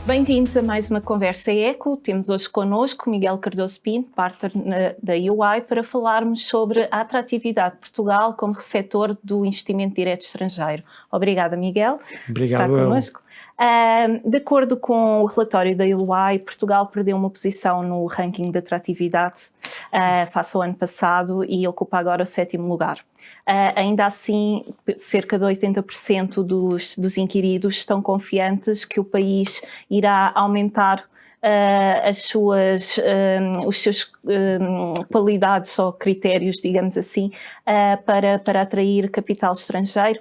Bem-vindos a mais uma Conversa Eco. Temos hoje connosco Miguel Cardoso Pinto, partner da UI, para falarmos sobre a atratividade de Portugal como receptor do investimento direto estrangeiro. Obrigada, Miguel, por estar connosco. De acordo com o relatório da UI, Portugal perdeu uma posição no ranking de atratividade face ao ano passado e ocupa agora o 7º lugar. Ainda assim, cerca de 80% dos inquiridos estão confiantes que o país irá aumentar os seus qualidades ou critérios, digamos assim, para atrair capital estrangeiro.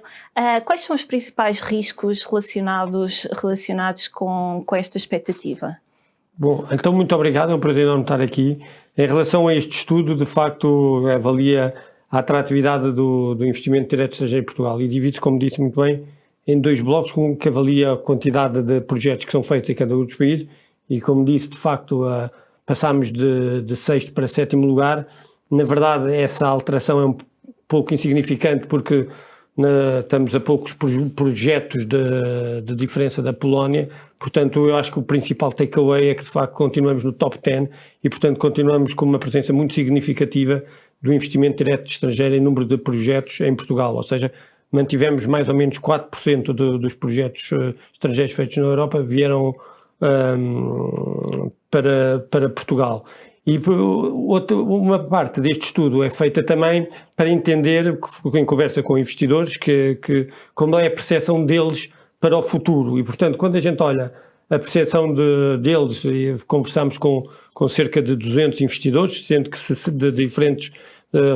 Quais são os principais riscos relacionados com esta expectativa? Bom, então muito obrigado, é um prazer enorme estar aqui. Em relação a este estudo, de facto, avalia a atratividade do investimento direto estrangeiro em Portugal e divide-se, como disse muito bem, em 2 blocos, que avalia a quantidade de projetos que são feitos em cada um dos países. E como disse, de facto, passámos de 6º para 7º lugar. Na verdade, essa alteração é um pouco insignificante porque estamos a poucos projetos de diferença da Polónia. Portanto, eu acho que o principal takeaway é que, de facto, continuamos no top 10 e, portanto, continuamos com uma presença muito significativa do investimento direto estrangeiro em número de projetos em Portugal. Ou seja, mantivemos mais ou menos 4% dos projetos estrangeiros feitos na Europa vieram para Portugal. E uma parte deste estudo é feita também para entender, em conversa com investidores, que como é a percepção deles para o futuro. E, portanto, quando a gente olha a percepção deles, e conversamos com cerca de 200 investidores, sendo que de diferentes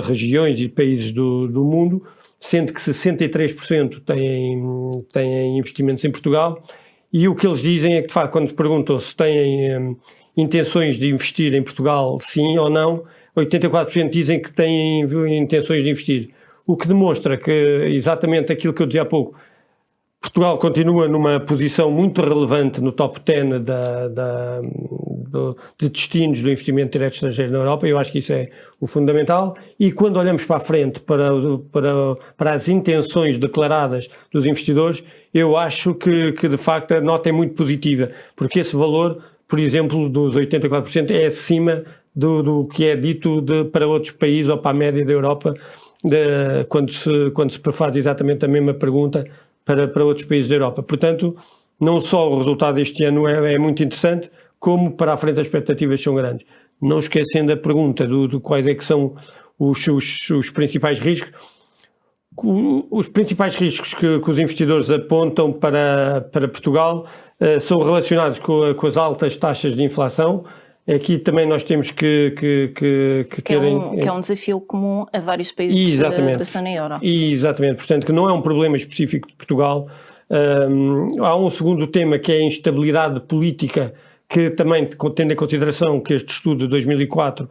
regiões e países do mundo, sendo que 63% têm investimentos em Portugal. E o que eles dizem é que, de facto, quando perguntam se têm intenções de investir em Portugal, sim ou não, 84% dizem que têm intenções de investir. O que demonstra que, exatamente aquilo que eu dizia há pouco, Portugal continua numa posição muito relevante no top 10 de destinos do investimento direto estrangeiro na Europa. Eu acho que isso é o fundamental. E quando olhamos para a frente, para as intenções declaradas dos investidores, eu acho que de facto a nota é muito positiva, porque esse valor, por exemplo, dos 84% é acima do que é dito para outros países ou para a média da Europa, quando se faz exatamente a mesma pergunta para outros países da Europa. Portanto, não só o resultado deste ano é muito interessante, como para a frente as expectativas são grandes. Não esquecendo a pergunta de quais é que são os principais riscos. Os principais riscos que os investidores apontam para Portugal são relacionados com as altas taxas de inflação. Aqui também nós temos que é um desafio comum a vários países da zona euro. Exatamente, portanto que não é um problema específico de Portugal. Há um segundo tema que é a instabilidade política, que também, tendo em consideração que este estudo de 2004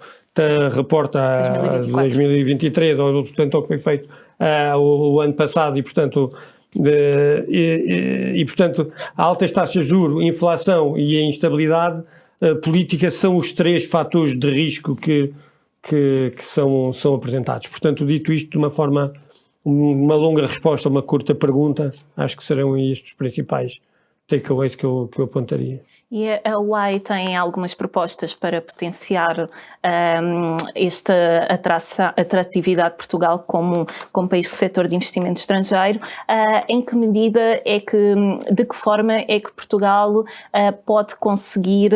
reporta a 2023, ou portanto ao que foi feito o ano passado, e portanto altas taxas de juros, inflação e a instabilidade política são os 3 fatores de risco que são apresentados. Portanto, dito isto de uma longa resposta a uma curta pergunta, acho que serão estes os principais takeaways que eu apontaria. E a UI tem algumas propostas para potenciar esta atratividade de Portugal como país receptor de investimento estrangeiro. Em que medida de que forma é que Portugal pode conseguir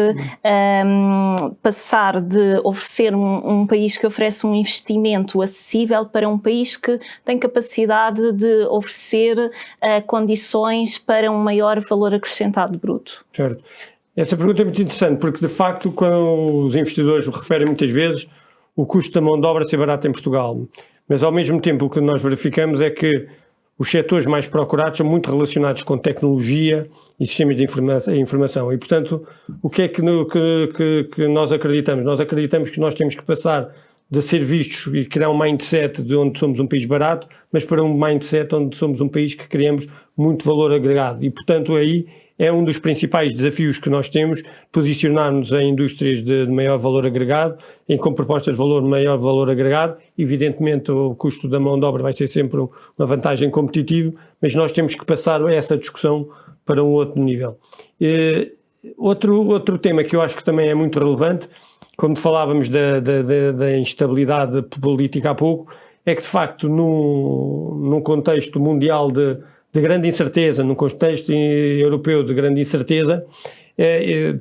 passar de oferecer um país que oferece um investimento acessível para um país que tem capacidade de oferecer condições para um maior valor acrescentado bruto? Certo. Essa pergunta é muito interessante, porque de facto, quando os investidores referem muitas vezes o custo da mão de obra ser barato em Portugal, mas ao mesmo tempo o que nós verificamos é que os setores mais procurados são muito relacionados com tecnologia e sistemas de informação e, portanto, o que é que nós acreditamos? Nós acreditamos que nós temos que passar de ser vistos e criar um mindset de onde somos um país barato, mas para um mindset onde somos um país que criamos muito valor agregado e, portanto, aí é um dos principais desafios que nós temos, posicionar-nos em indústrias de maior valor agregado, com propostas de maior valor agregado. Evidentemente o custo da mão de obra vai ser sempre uma vantagem competitiva, mas nós temos que passar essa discussão para um outro nível. Outro tema que eu acho que também é muito relevante, quando falávamos da instabilidade política há pouco, é que de facto num contexto mundial de grande incerteza, num contexto europeu de grande incerteza,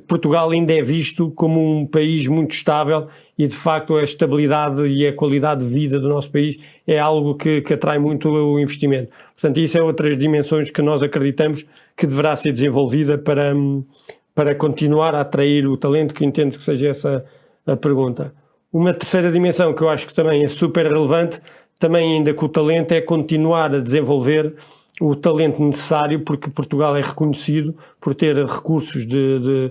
Portugal ainda é visto como um país muito estável e de facto a estabilidade e a qualidade de vida do nosso país é algo que atrai muito o investimento. Portanto, isso é outras dimensões que nós acreditamos que deverá ser desenvolvida para continuar a atrair o talento, que entendo que seja essa a pergunta. Uma terceira dimensão que eu acho que também é super relevante, também ainda com o talento, é continuar a desenvolver o talento necessário, porque Portugal é reconhecido por ter recursos de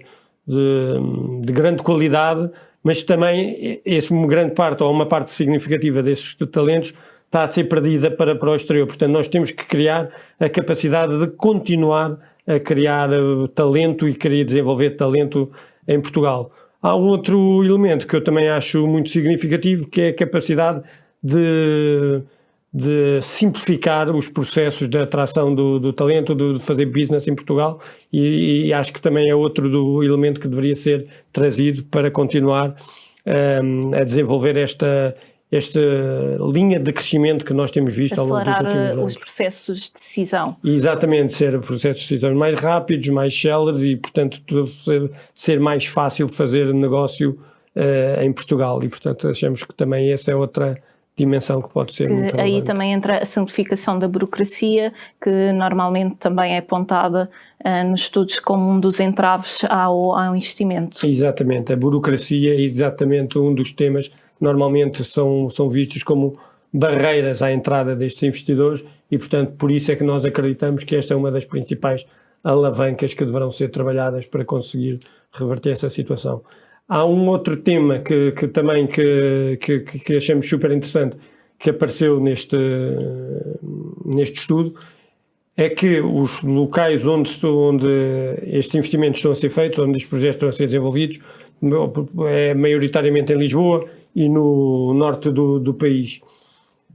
grande qualidade, mas também uma grande parte, ou uma parte significativa desses talentos, está a ser perdida para o exterior. Portanto, nós temos que criar a capacidade de continuar a criar talento e querer desenvolver talento em Portugal. Há um outro elemento que eu também acho muito significativo, que é a capacidade de simplificar os processos de atração do talento, de fazer business em Portugal, e acho que também é outro elemento que deveria ser trazido para continuar a desenvolver esta linha de crescimento que nós temos visto ao longo dos últimos anos. Acelerar os processos de decisão. Exatamente, ser processos de decisão mais rápidos, mais céleres e, portanto, ser mais fácil fazer negócio em Portugal, e, portanto, achamos que também essa é outra dimensão que pode ser muito relevante. Aí também entra a simplificação da burocracia, que normalmente também é apontada nos estudos como um dos entraves ao investimento. Exatamente, a burocracia é exatamente um dos temas que normalmente são vistos como barreiras à entrada destes investidores e, portanto, por isso é que nós acreditamos que esta é uma das principais alavancas que deverão ser trabalhadas para conseguir reverter essa situação. Há um outro tema que também que achamos super interessante, que apareceu neste estudo, é que os locais onde estes investimentos estão a ser feitos, onde estes projetos estão a ser desenvolvidos, é maioritariamente em Lisboa e no norte do país.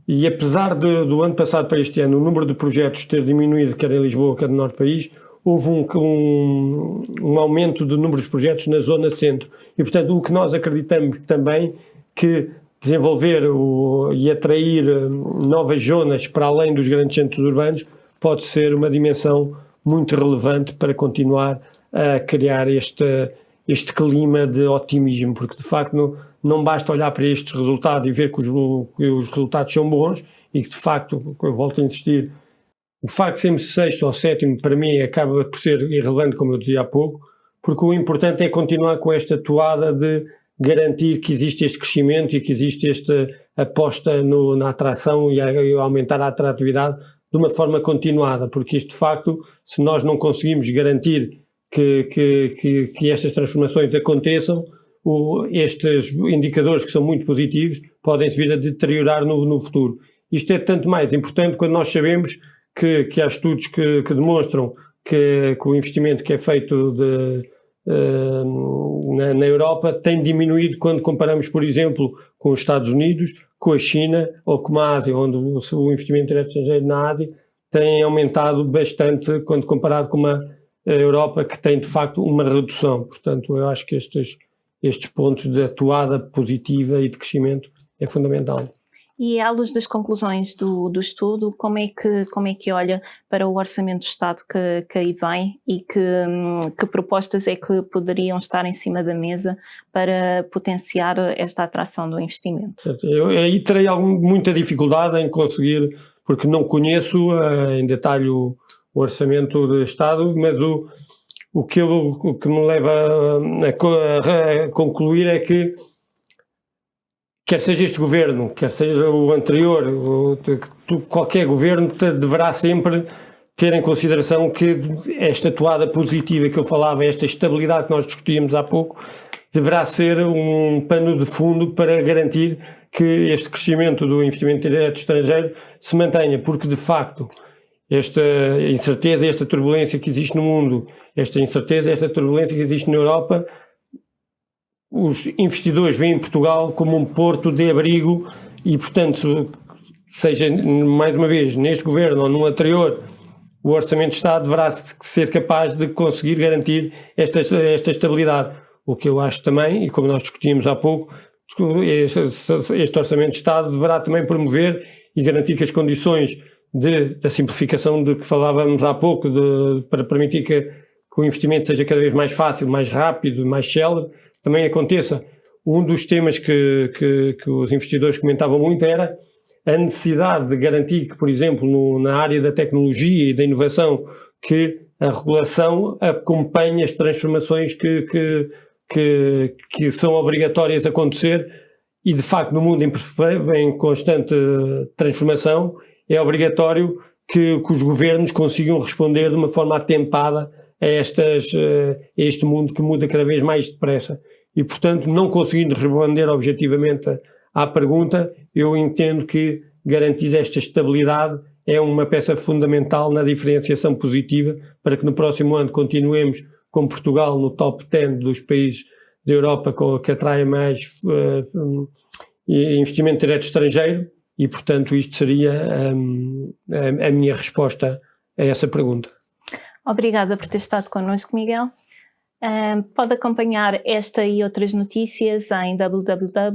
E apesar do ano passado para este ano o número de projetos ter diminuído, quer em Lisboa, quer no norte do país, houve um aumento do número de projetos na zona centro. E, portanto, o que nós acreditamos também que desenvolver e atrair novas zonas para além dos grandes centros urbanos pode ser uma dimensão muito relevante para continuar a criar este clima de otimismo, porque de facto não basta olhar para estes resultados e ver que os resultados são bons e que de facto, eu volto a insistir, o facto de sermos sexto ou sétimo para mim acaba por ser irrelevante, como eu dizia há pouco, porque o importante é continuar com esta toada de garantir que existe este crescimento e que existe esta aposta na atração e a aumentar a atratividade de uma forma continuada, porque isto de facto, se nós não conseguimos garantir que estas transformações aconteçam, estes indicadores que são muito positivos podem-se vir a deteriorar no futuro. Isto é tanto mais importante quando nós sabemos que há estudos que demonstram que o investimento que é feito na Europa tem diminuído quando comparamos, por exemplo, com os Estados Unidos, com a China ou com a Ásia, onde o investimento direto estrangeiro na Ásia tem aumentado bastante quando comparado com a Europa, que tem de facto uma redução. Portanto, eu acho que estes pontos de atuada positiva e de crescimento é fundamental. E à luz das conclusões do estudo, como é que olha para o Orçamento do Estado que aí vem e que propostas é que poderiam estar em cima da mesa para potenciar esta atração do investimento? Certo. Eu aí terei muita dificuldade em conseguir, porque não conheço em detalhe o Orçamento do Estado, mas o que me leva a concluir é que quer seja este governo, quer seja o anterior, qualquer governo deverá sempre ter em consideração que esta toada positiva que eu falava, esta estabilidade que nós discutíamos há pouco, deverá ser um pano de fundo para garantir que este crescimento do investimento direto estrangeiro se mantenha, porque de facto esta incerteza, esta turbulência que existe no mundo, esta incerteza, esta turbulência que existe na Europa, os investidores veem Portugal como um porto de abrigo e, portanto, seja mais uma vez neste governo ou no anterior, o Orçamento de Estado deverá ser capaz de conseguir garantir esta estabilidade. O que eu acho também, e como nós discutíamos há pouco, este Orçamento de Estado deverá também promover e garantir que as condições da simplificação de que falávamos há pouco, para permitir que o investimento seja cada vez mais fácil, mais rápido, mais célere, também aconteça. Um dos temas que os investidores comentavam muito era a necessidade de garantir que, por exemplo, na área da tecnologia e da inovação, que a regulação acompanhe as transformações que são obrigatórias a acontecer e, de facto, no mundo em constante transformação, é obrigatório que os governos consigam responder de uma forma atempada a este mundo que muda cada vez mais depressa. E, portanto, não conseguindo responder objetivamente à pergunta, eu entendo que garantir esta estabilidade é uma peça fundamental na diferenciação positiva para que no próximo ano continuemos com Portugal no top 10 dos países da Europa que atraem mais investimento direto estrangeiro e, portanto, isto seria a minha resposta a essa pergunta. Obrigada por ter estado connosco, Miguel. Pode acompanhar esta e outras notícias em www.eco.pt.